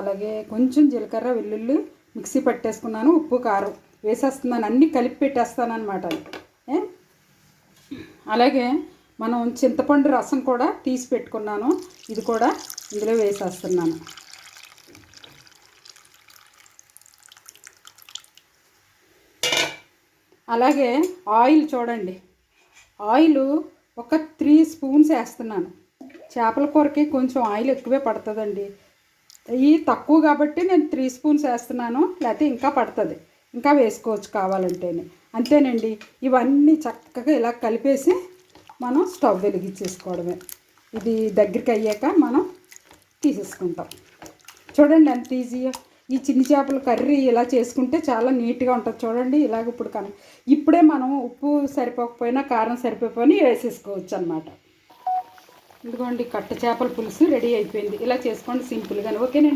అలాగే కొంచెం జీలకర్ర వెల్లుల్లి మిక్సీ పట్టేసుకున్నాను, ఉప్పు కారం వేసేస్తున్నాను, అన్నీ కలిపి పెట్టేస్తాను అనమాట. అలాగే మనం చింతపండు రసం కూడా తీసి పెట్టుకున్నాను, ఇది కూడా ఇందులో వేసేస్తున్నాను. అలాగే ఆయిల్ చూడండి, ఆయిల్ ఒక 3 స్పూన్స్ వేస్తున్నాను. చేపల కూరకి కొంచెం ఆయిల్ ఎక్కువే పడుతుందండి, ఇవి తక్కువ కాబట్టి నేను 3 స్పూన్స్ వేస్తున్నాను, లేకపోతే ఇంకా పడుతుంది, ఇంకా వేసుకోవచ్చు కావాలంటేనే. అంతేనండి, ఇవన్నీ చక్కగా ఇలా కలిపేసి మనం స్టవ్ వెలిగించేసుకోవడమే. ఇది దగ్గరికి అయ్యాక మనం తీసేసుకుంటాం. చూడండి ఎంత ఈజీగా. ఈ చిన్ని చేపల కర్రీ ఇలా చేసుకుంటే చాలా నీట్గా ఉంటుంది. చూడండి ఇలాగ ఇప్పుడే మనం ఉప్పు సరిపోకపోయినా కారం సరిపోయినా వేసేసుకోవచ్చు అన్నమాట. ఇదిగోండి కట్ట చేపల పులుసు రెడీ అయిపోయింది. ఇలా చేసుకోండి సింపుల్గానే. ఓకేనండి.